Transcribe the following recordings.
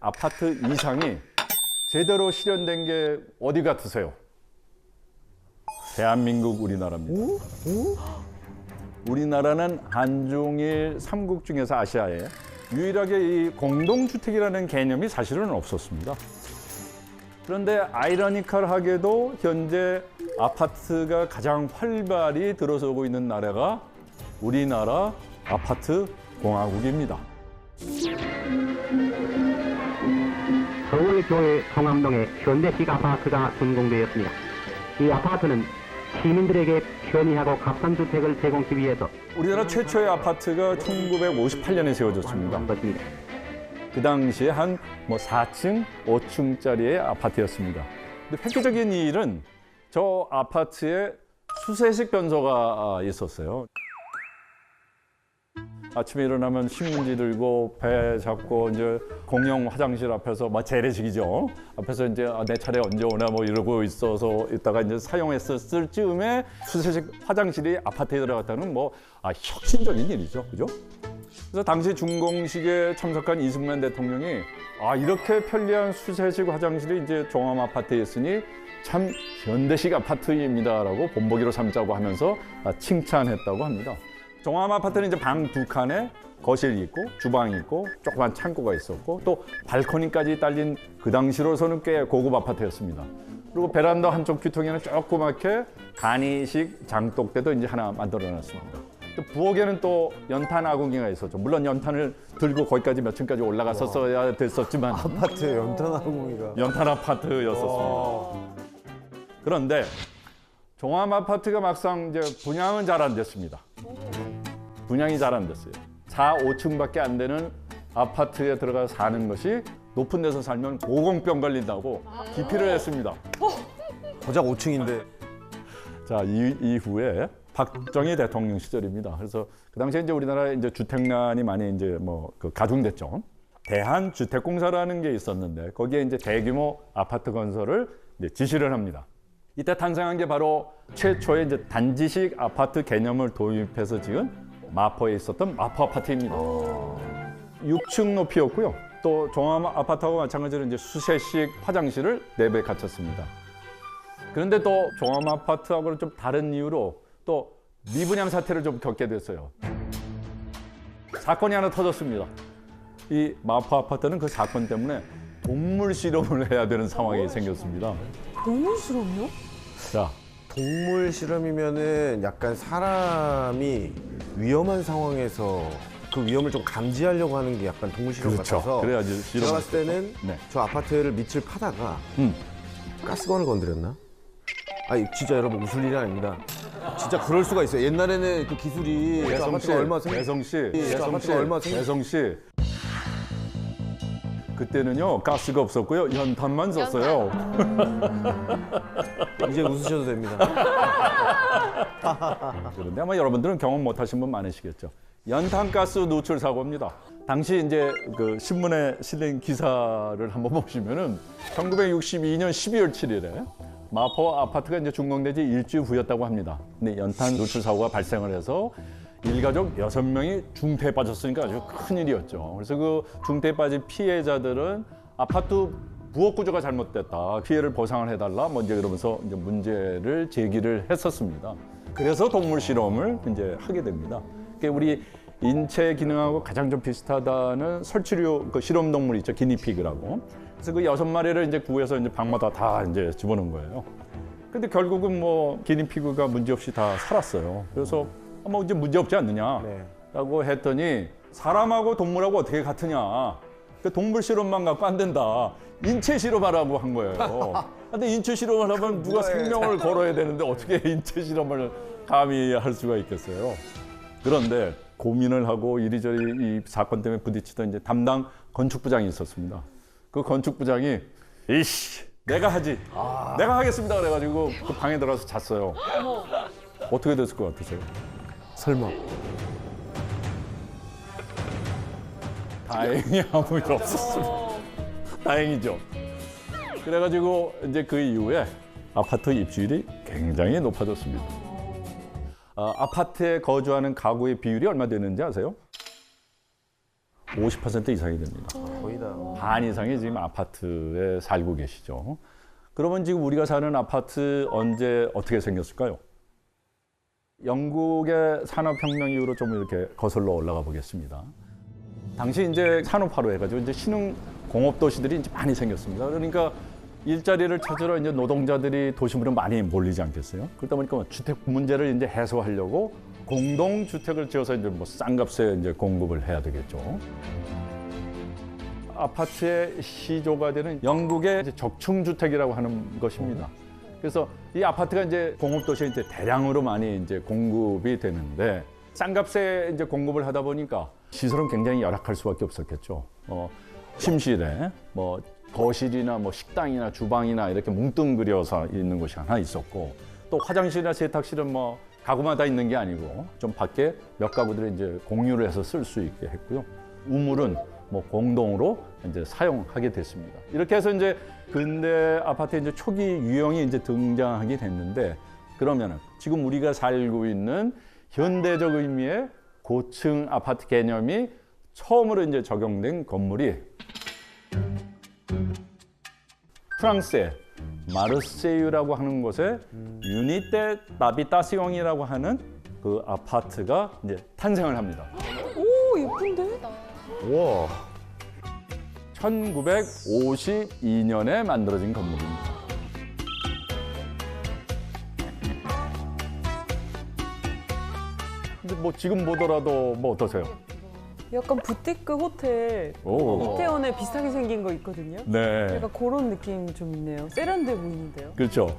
아파트 이상이 제대로 실현된 게 어디 같으세요? 대한민국 우리나라입니다. 우리나라는 한중일 삼국 중에서 아시아에 유일하게 이 공동주택이라는 개념이 사실은 없었습니다. 그런데 아이러니컬하게도 현재 아파트가 가장 활발히 들어서고 있는 나라가 우리나라 아파트 공화국입니다. 서울교회 성암동에 현대식 아파트가 준공되었습니다. 이 아파트는 시민들에게 편리하고 값싼 주택을 제공하기 위해서 우리나라 최초의 아파트가 1958년에 세워졌습니다. 한 것입니다. 그 당시에 한 4층, 5층짜리의 아파트였습니다. 근데 획기적인 일은 저 아파트에 수세식 변소가 있었어요. 아침에 일어나면 신문지 들고 배 잡고 이제 공용 화장실 앞에서 재래식이죠. 앞에서 이제 내 차례 언제 오나 이러고 있다가 이제 사용했었을 즈음에 수세식 화장실이 아파트에 들어갔다는 혁신적인 일이죠, 그죠? 그래서 당시 준공식에 참석한 이승만 대통령이 이렇게 편리한 수세식 화장실이 이제 종암 아파트에 있으니 참 현대식 아파트입니다라고 본보기로 삼자고 하면서 칭찬했다고 합니다. 종암 아파트는 이제 방 2칸에 거실이 있고 주방이 있고 조그만 창고가 있었고 또 발코니까지 딸린 그 당시로서는 꽤 고급 아파트였습니다. 그리고 베란다 한쪽 귀퉁이는 조그맣게 간이식 장독대도 이제 하나 만들어놨습니다. 또 부엌에는 또 연탄 아궁이가 있었죠. 물론 연탄을 들고 거기까지 몇 층까지 올라갔었어야 됐었지만 아파트에 연탄 아궁이가. 연탄 아파트였었습니다. 그런데 종암 아파트가 막상 이제 분양은 잘 안 됐습니다. 분양이 잘 안 됐어요. 4, 5층밖에 안 되는 아파트에 들어가 사는 것이 높은 데서 살면 고공병 걸린다고 기피를 했습니다. 고작 5층인데. 자, 이후에 박정희 대통령 시절입니다. 그래서 그 당시에 이제 우리나라에 이제 주택난이 많이 이제 가중됐죠. 대한주택공사라는 게 있었는데 거기에 이제 대규모 아파트 건설을 이제 지시를 합니다. 이때 탄생한 게 바로 최초의 이제 단지식 아파트 개념을 도입해서 지은 마포에 있었던 마포 아파트입니다. 6층 높이였고요. 또 종암 아파트하고 마찬가지로 이제 수세식 화장실을 4배 갖췄습니다. 그런데 또 종암 아파트하고는 좀 다른 이유로 또 미분양 사태를 좀 겪게 됐어요. 사건이 하나 터졌습니다. 이 마포 아파트는 그 사건 때문에 동물 실험을 해야 되는 상황이 생겼습니다. 동물 실험이요? 자, 동물 실험이면은 약간 사람이 위험한 상황에서 그 위험을 좀 감지하려고 하는 게 약간 동물 실험 그렇죠. 같아서. 그래야지 실험을 제가 봤을 때는 네. 저 아파트를 밑을 파다가 가스건을 건드렸나? 진짜 여러분 웃을 일이 아닙니다. 진짜 그럴 수가 있어요. 옛날에는 그 기술이 저 배성 씨, 아파트가 얼마 배성 씨, 저 아파트가 얼마 배성 씨. 그때는요 가스가 없었고요 연탄만 썼어요. 이제 웃으셔도 됩니다. 그런데 아마 여러분들은 경험 못하신 분 많으시겠죠. 연탄가스 누출 사고입니다. 당시 이제 그 신문에 실린 기사를 한번 보시면은 1962년 12월 7일에 마포 아파트가 이제 준공되지 일주일 후였다고 합니다. 근데 연탄 누출 사고가 발생을 해서 일가족 6명이 중태에 빠졌으니까 아주 큰일이었죠. 그래서 그 중태에 빠진 피해자들은 아파트 부엌 구조가 잘못됐다. 피해를 보상을 해달라. 이제 그러면서 이제 문제를 제기를 했었습니다. 그래서 동물 실험을 이제 하게 됩니다. 그러니까 우리 인체 기능하고 가장 좀 비슷하다는 설치류 그 실험 동물 있죠. 기니피그라고. 그래서 그 6마리를 이제 구해서 이제 방마다 다 이제 집어넣은 거예요. 근데 결국은 기니피그가 문제없이 다 살았어요. 그래서 이제 문제 없지 않느냐라고 했더니 사람하고 동물하고 어떻게 같으냐. 그 동물 실험만 갖고 안 된다. 인체 실험하라고 한 거예요. 근데 인체 실험을 하면 누가 생명을 걸어야 되는데 어떻게 인체 실험을 감히 할 수가 있겠어요. 그런데 고민을 하고 이리저리 이 사건 때문에 부딪히던 이제 담당 건축부장이 있었습니다. 그 건축부장이 내가 하지. 내가 하겠습니다. 그래가지고 그 방에 들어가서 잤어요. 어떻게 됐을 것 같으세요? 설마. 다행히 아무 일 없었습니다. 다행이죠. 그래가지고 이제 그 이후에 아파트 입주율이 굉장히 높아졌습니다. 아파트에 거주하는 가구의 비율이 얼마 되는지 아세요? 50% 이상이 됩니다. 거의 이상이다. 반 이상이 지금 아파트에 살고 계시죠. 그러면 지금 우리가 사는 아파트 언제 어떻게 생겼을까요? 영국의 산업혁명 이후로 좀 이렇게 거슬러 올라가 보겠습니다. 당시 이제 산업화로 해가지고 이제 신흥 공업 도시들이 이제 많이 생겼습니다. 그러니까 일자리를 찾으러 이제 노동자들이 도심으로 많이 몰리지 않겠어요? 그러다 보니까 주택 문제를 이제 해소하려고 공동 주택을 지어서 이제 뭐 싼 값에 이제 공급을 해야 되겠죠. 아파트의 시조가 되는 영국의 이제 적층주택이라고 하는 것입니다. 그래서 이 아파트가 이제 공업도시에 이제 대량으로 많이 이제 공급이 되는데 싼 값에 이제 공급을 하다 보니까 시설은 굉장히 열악할 수밖에 없었겠죠. 침실에 뭐 거실이나 뭐 식당이나 주방이나 이렇게 뭉뚱그려서 있는 곳이 하나 있었고 또 화장실이나 세탁실은 뭐 가구마다 있는 게 아니고 좀 밖에 몇 가구들이 이제 공유를 해서 쓸 수 있게 했고요. 우물은 뭐 공동으로 이제 사용하게 됐습니다. 이렇게 해서 이제 근대 아파트의 이제 초기 유형이 이제 등장하게 됐는데 그러면은 지금 우리가 살고 있는 현대적 의미의 고층 아파트 개념이 처음으로 이제 적용된 건물이 프랑스의 마르세유라고 하는 곳에 유니테 나비타시옹이라고 하는 그 아파트가 이제 탄생을 합니다. 오, 예쁜데? 우와. 1952년에 만들어진 건물입니다. 근데 뭐 지금 보더라도 뭐 어떠세요? 약간 부티크 호텔 오. 이태원에 비슷하게 생긴 거 있거든요. 네. 약간 그런 느낌 좀 있네요. 세련돼 보이는데요. 그렇죠.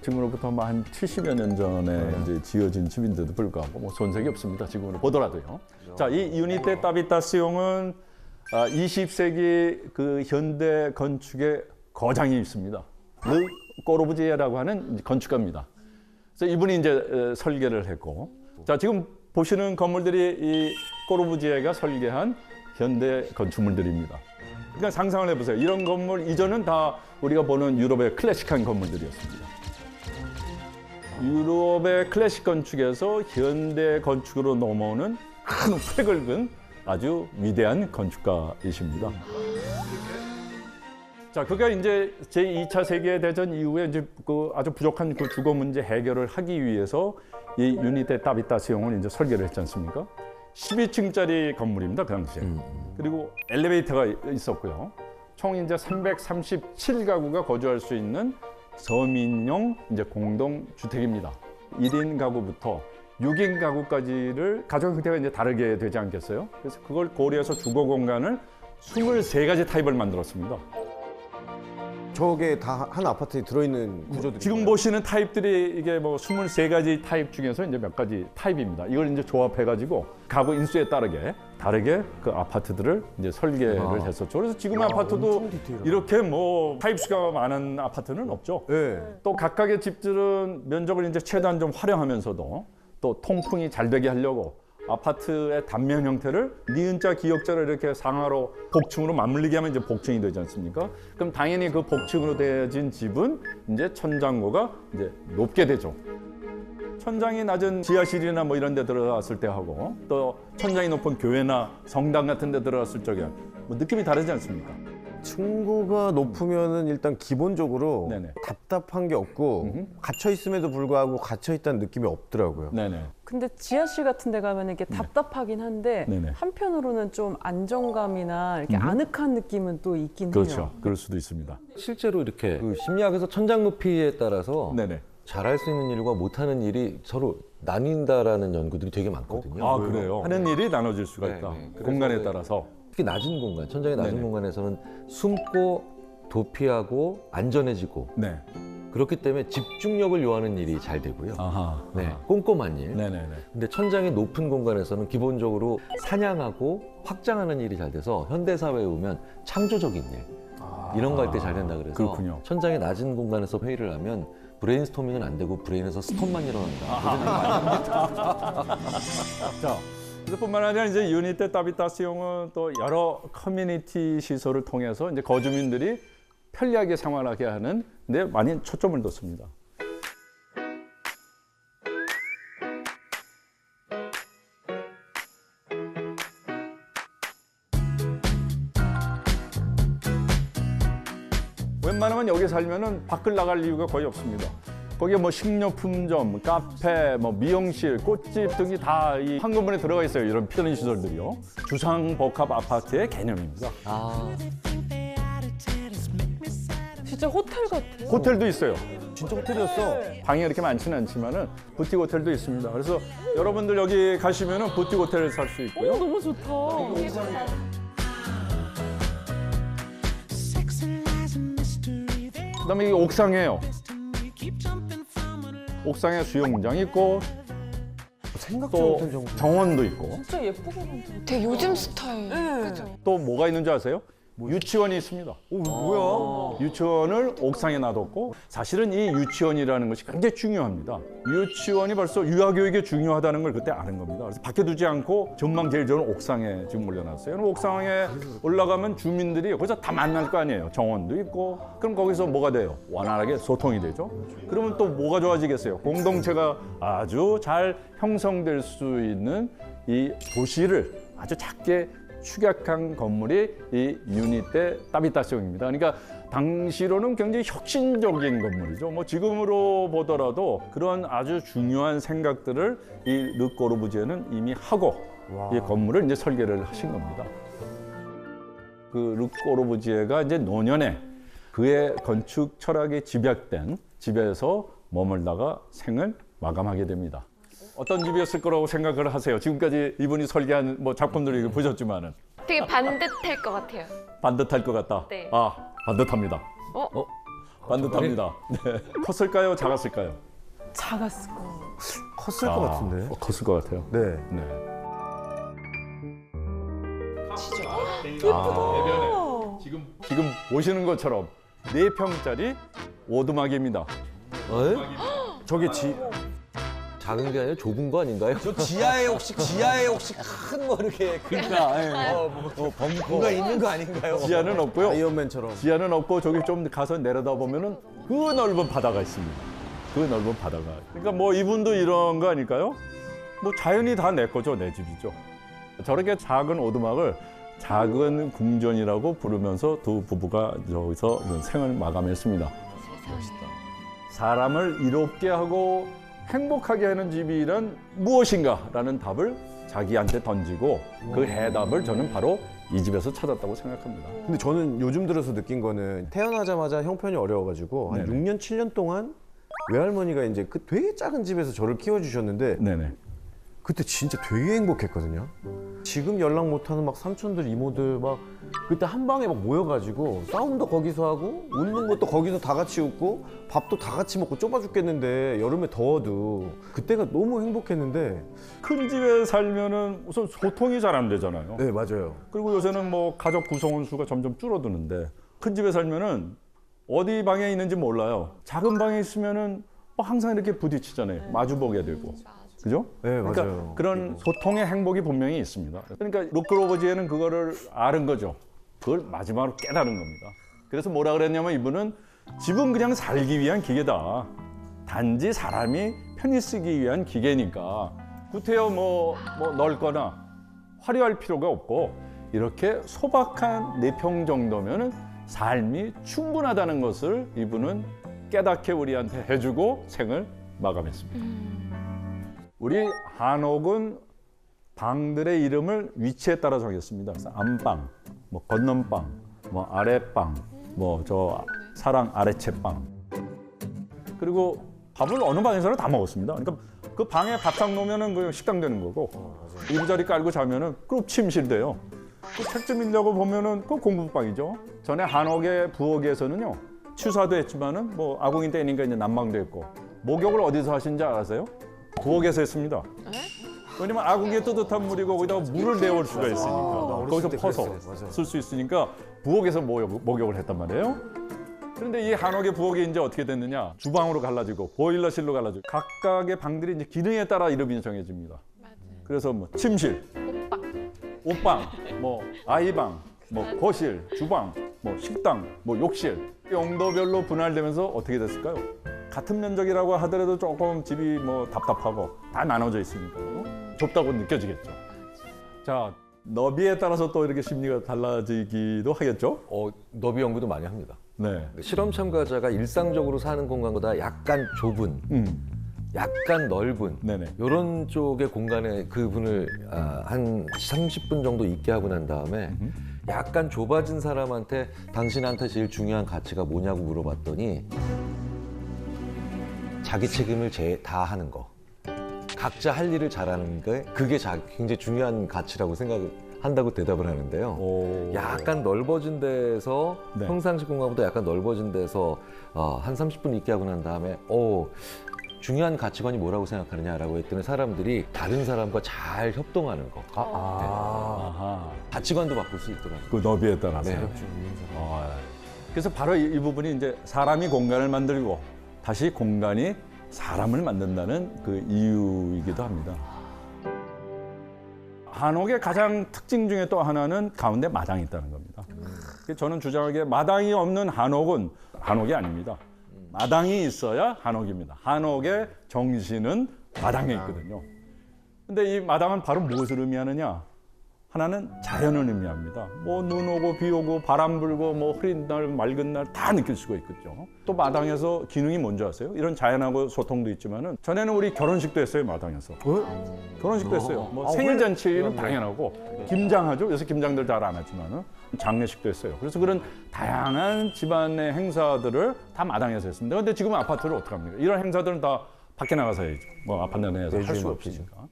지금으로부터 한 70여 년 전에 이제 지어진 집인데도 불구하고 뭐 손색이 없습니다. 지금으로 보더라도요. 자, 이 유니테 타비타시옹은 20세기 그 현대 건축의 거장이 있습니다. 르 꼬르부지에라고 하는 건축가입니다. 그래서 이분이 이제 설계를 했고, 자 지금 보시는 건물들이 이 꼬르부지에가 설계한 현대 건축물들입니다. 그러니까 상상을 해보세요. 이런 건물 이전은 다 우리가 보는 유럽의 클래식한 건물들이었습니다. 유럽의 클래식 건축에서 현대 건축으로 넘어오는 큰 획을 그은 아주 위대한 건축가이십니다. 자, 그가 이제 제2차 세계대전 이후에 이제 그 아주 부족한 그 주거 문제 해결을 하기 위해서 이 유니테 타비타시옹을 이제 설계를 했지 않습니까? 12층짜리 건물입니다, 그 당시에. 그리고 엘리베이터가 있었고요. 총 이제 337가구가 거주할 수 있는 서민용 이제 공동 주택입니다. 1인 가구부터 6인 가구까지를 가족 형태가 이제 다르게 되지 않겠어요? 그래서 그걸 고려해서 주거 공간을 23가지 타입을 만들었습니다. 저게 다 한 아파트에 들어있는 구조들이 지금 보시는 타입들이 이게 뭐 23가지 타입 중에서 이제 몇 가지 타입입니다. 이걸 이제 조합해가지고 가구 인수에 따르게 다르게 그 아파트들을 이제 설계를 했었죠. 그래서 지금 아파트도 엄청 디테일하다. 이렇게 뭐 타입 수가 많은 아파트는 없죠. 네. 또 각각의 집들은 면적을 이제 최대한 좀 활용하면서도 또 통풍이 잘 되게 하려고 아파트의 단면 형태를 니은자 기역자를 이렇게 상하로 복층으로 맞물리게 하면 이제 복층이 되지 않습니까? 그럼 당연히 그 복층으로 되어진 집은 이제 천장고가 이제 높게 되죠. 천장이 낮은 지하실이나 뭐 이런 데 들어갔을 때 하고 또 천장이 높은 교회나 성당 같은 데 들어갔을 적에 뭐 느낌이 다르지 않습니까? 층고가 높으면은 일단 기본적으로 네네. 답답한 게 없고 갇혀 있음에도 불구하고 갇혀 있다는 느낌이 없더라고요. 네네. 근데 지하실 같은 데 가면 이게 답답하긴 한데 네네. 한편으로는 좀 안정감이나 이렇게 아늑한 느낌은 또 있긴 그렇죠. 해요. 그럴 수도 있습니다. 실제로 이렇게 그 심리학에서 천장 높이에 따라서 네네. 잘할 수 있는 일과 못하는 일이 서로 나뉜다라는 연구들이 되게 많거든요. 아, 그래요? 하는 일이 나눠질 수가 네, 있다. 네. 공간에 그래서 따라서. 특히 낮은 공간, 천장의 낮은 네네. 공간에서는 숨고 도피하고 안전해지고 네. 그렇기 때문에 집중력을 요하는 일이 잘 되고요. 아하. 네, 아하. 꼼꼼한 일. 네네네. 근데 천장이 높은 공간에서는 기본적으로 사냥하고 확장하는 일이 잘 돼서 현대 사회에 오면 창조적인 일 이런 거 할 때 잘 된다 그래서 그렇군요. 천장이 낮은 공간에서 회의를 하면 브레인스토밍은 안 되고 브레인에서 스톤만 일어난다. 자, 그뿐만 아니라 이제 유니테 타비타시옹은 또 여러 커뮤니티 시설을 통해서 이제 거주민들이 편리하게 생활하게 하는 데 많이 초점을 뒀습니다. 웬만하면 여기 살면은 밖을 나갈 이유가 거의 없습니다. 거기에 뭐 식료품점, 카페, 뭐 미용실, 꽃집 등이 다 이 한 건물에 들어가 있어요. 이런 편의 시설들이요. 주상복합 아파트의 개념입니다. 아, 진짜 호텔 같아요. 호텔도 있어요. 진짜 호텔이었어. 방이 그렇게 많지는 않지만은 부티크 호텔도 있습니다. 그래서 여러분들 여기 가시면은 부티크 호텔을 살 수 있고요. 너무 좋다. 그다음에 이게 옥상이에요. 옥상에 수영장이 있고 생각도 또 못한 정도. 정원도 있고 진짜 예쁘게 만들었다. 되게 요즘 스타일. 네. 그죠? 또 뭐가 있는지 아세요? 유치원이 있습니다. 오, 뭐야? 유치원을 옥상에 놔뒀고 사실은 이 유치원이라는 것이 굉장히 중요합니다. 유치원이 벌써 유아교육에 중요하다는 걸 그때 아는 겁니다. 그래서 밖에 두지 않고 전망 제일 좋은 옥상에 지금 올려놨어요. 그럼 옥상에 올라가면 주민들이 거기서 다 만날 거 아니에요. 정원도 있고. 그럼 거기서 뭐가 돼요? 원활하게 소통이 되죠. 그러면 또 뭐가 좋아지겠어요? 공동체가 아주 잘 형성될 수 있는 이 도시를 아주 작게 축약한 건물이 이 유니테 따비타성입니다. 그러니까 당시로는 굉장히 혁신적인 건물이죠. 뭐 지금으로 보더라도 그런 아주 중요한 생각들을 이 르꼬르부지에는 이미 하고 이 건물을 이제 설계를 하신 겁니다. 그 르꼬르부지에가 이제 노년에 그의 건축 철학에 집약된 집에서 머물다가 생을 마감하게 됩니다. 어떤 집이었을 거라고 생각을 하세요? 지금까지 이분이 설계한 뭐 작품들을 보셨지만은 되게 반듯할 것 같아요. 반듯할 것 같다. 네. 아, 반듯합니다. 어? 반듯합니다. 네. 컸을까요? 작았을까요? 작았을 거. 컸을 것 같은데. 컸을 것 같아요. 네. 네. 예쁘다. 지금 보시는 것처럼 4평짜리 오두막입니다. 저게 작은 게 아니라 좁은 거 아닌가요? 저 지하에 혹시 큰 뭐 이렇게 그러니까 뭔가 있는 거 아닌가요? 지하는 없고요. 아이언맨처럼. 지하는 없고 저기 좀 가서 내려다 보면은 그 넓은 바다가 있습니다. 그 넓은 바다가. 그러니까 뭐 이분도 이런 거 아닐까요? 뭐 자연이 다 내 거죠, 내 집이죠. 저렇게 작은 오두막을 작은 궁전이라고 부르면서 두 부부가 저기서 생을 마감했습니다. 사람을 이롭게 하고 행복하게 하는 집이란 무엇인가라는 답을 자기한테 던지고 그 해답을 저는 바로 이 집에서 찾았다고 생각합니다. 근데 저는 요즘 들어서 느낀 거는 태어나자마자 형편이 어려워가지고 한 네네. 6년, 7년 동안 외할머니가 이제 그 되게 작은 집에서 저를 키워주셨는데 네네. 그때 진짜 되게 행복했거든요. 지금 연락 못하는 막 삼촌들, 이모들 막 그때 한 방에 막 모여가지고 싸움도 거기서 하고 웃는 것도 거기서 다 같이 웃고 밥도 다 같이 먹고 좁아 죽겠는데 여름에 더워도 그때가 너무 행복했는데. 큰 집에 살면은 우선 소통이 잘 안 되잖아요. 네, 맞아요. 그리고 요새는 뭐 가족 구성원 수가 점점 줄어드는데 큰 집에 살면은 어디 방에 있는지 몰라요. 작은 방에 있으면은 뭐 항상 이렇게 부딪히잖아요. 마주보게 되고. 그죠? 네, 그러니까 맞아요. 그런 소통의 행복이 분명히 있습니다. 그러니까 루크로버지에는 그거를 아는 거죠. 그걸 마지막으로 깨달은 겁니다. 그래서 뭐라 그랬냐면 이분은 집은 그냥 살기 위한 기계다. 단지 사람이 편히 쓰기 위한 기계니까 구태여 뭐 넓거나 화려할 필요가 없고 이렇게 소박한 4평 정도면은 삶이 충분하다는 것을 이분은 깨닫게 우리한테 해주고 생을 마감했습니다. 우리 한옥은 방들의 이름을 위치에 따라 정했습니다. 그래서 안방, 뭐 건넌방, 뭐 아랫방, 뭐 저 사랑 아래채방. 그리고 밥을 어느 방에서나 다 먹었습니다. 그러니까 그 방에 밥상 놓으면은 그 식당 되는 거고 이부자리 깔고 자면은 그 침실 돼요. 그 책 좀 읽려고 보면은 그 공부방이죠. 전에 한옥의 부엌에서는요 취사도 했지만은 뭐 아궁이 때니까 이제 난방도 했고 목욕을 어디서 하신지 아세요? 부엌에서 했습니다. 왜냐면 아궁이에 뜨뜻한 물이고 거기다가 물을 내올 수가 있으니까 거기서 퍼서 쓸 수 있으니까 부엌에서 목욕을 했단 말이에요. 그런데 이 한옥의 부엌이 이제 어떻게 됐느냐? 주방으로 갈라지고 보일러실로 갈라지고 각각의 방들이 이제 기능에 따라 이름이 정해집니다. 그래서 뭐 침실, 옷방, 뭐 아이방, 뭐 거실, 주방, 뭐 식당, 뭐 욕실 용도별로 분할되면서 어떻게 됐을까요? 같은 면적이라고 하더라도 조금 집이 뭐 답답하고 다 나눠져 있으니까요. 좁다고 느껴지겠죠. 자, 너비에 따라서 또 이렇게 심리가 달라지기도 하겠죠? 너비 연구도 많이 합니다. 네. 실험 참가자가 일상적으로 사는 공간보다 약간 좁은, 약간 넓은 네네. 이런 쪽의 공간에 그분을 한 30분 정도 있게 하고 난 다음에 약간 좁아진 사람한테 당신한테 제일 중요한 가치가 뭐냐고 물어봤더니 자기 책임을 다 하는 거. 각자 할 일을 잘하는 게 그게 굉장히 중요한 가치라고 생각한다고 대답을 하는데요. 오. 약간 넓어진 데서 네. 평상시 공간보다 약간 넓어진 데서 한 30분 있게 하고 난 다음에 중요한 가치관이 뭐라고 생각하느냐라고 했더니 사람들이 다른 사람과 잘 협동하는 거. 아하. 가치관도 바꿀 수 있더라고요. 그 너비에 따라서. 네. 그래서 바로 이 부분이 이제 사람이 공간을 만들고 다시 공간이 사람을 만든다는 그 이유이기도 합니다. 한옥의 가장 특징 중에 또 하나는 가운데 마당이 있다는 겁니다. 저는 주장하기에 마당이 없는 한옥은 한옥이 아닙니다. 마당이 있어야 한옥입니다. 한옥의 정신은 마당에 있거든요. 근데 이 마당은 바로 무엇을 의미하느냐? 하나는 자연을 의미합니다. 뭐 눈 오고 비 오고 바람 불고 뭐 흐린 날 맑은 날 다 느낄 수가 있겠죠. 또 마당에서 기능이 뭔지 아세요? 이런 자연하고 소통도 있지만은 전에는 우리 결혼식도 했어요, 마당에서. 결혼식도 했어요. 뭐 생일 잔치는 당연하고 김장하죠. 요새 김장들 잘 안 하지만은 장례식도 했어요. 그래서 그런 다양한 집안의 행사들을 다 마당에서 했습니다. 근데 지금 아파트를 어떻게 합니까? 이런 행사들은 다 밖에 나가서 해야죠. 뭐 아파트 내에서 할 수가 없으니까.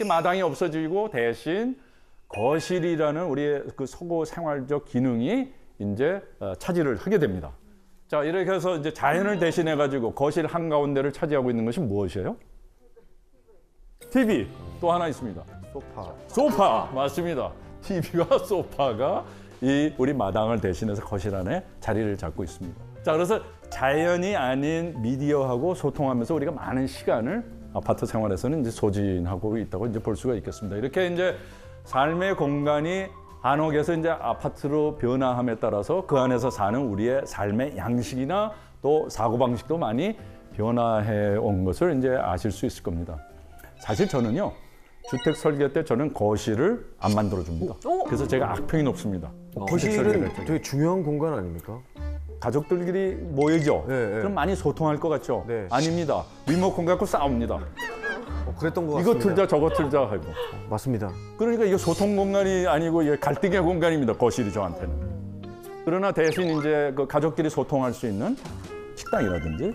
마당이 없어지고 대신 거실이라는 우리의 그 소고 생활적 기능이 이제 차지를 하게 됩니다. 자, 이렇게 해서 이제 자연을 대신해 가지고 거실 한가운데를 차지하고 있는 것이 무엇이에요? TV. 또 하나 있습니다. 소파. 맞습니다. TV와 소파가 이 우리 마당을 대신해서 거실 안에 자리를 잡고 있습니다. 자, 그래서 자연이 아닌 미디어하고 소통하면서 우리가 많은 시간을 아파트 생활에서는 이제 소진하고 있다고 이제 볼 수가 있겠습니다. 이렇게 이제 삶의 공간이 한옥에서 이제 아파트로 변화함에 따라서 그 안에서 사는 우리의 삶의 양식이나 또 사고방식도 많이 변화해 온 것을 이제 아실 수 있을 겁니다. 사실 저는요, 주택 설계 때 저는 거실을 안 만들어줍니다. 그래서 제가 악평이 높습니다. 거실은 되게 중요한 공간 아닙니까? 가족들끼리 모이죠? 네, 네. 그럼 많이 소통할 것 같죠? 네. 아닙니다. 리모컨 갖고 싸웁니다. 그랬던 것 이거 같습니다. 틀자 저거 틀자 하고. 맞습니다. 그러니까 이거 소통 공간이 아니고 이게 갈등의 공간입니다. 거실이 저한테는. 그러나 대신 이제 그 가족끼리 소통할 수 있는 식당이라든지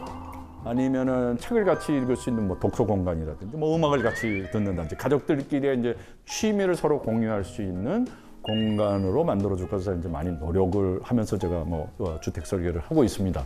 아니면은 책을 같이 읽을 수 있는 뭐 독서 공간이라든지 뭐 음악을 같이 듣는다든지 가족들끼리 이제 취미를 서로 공유할 수 있는 공간으로 만들어줄 것을 이제 많이 노력을 하면서 제가 뭐 주택 설계를 하고 있습니다.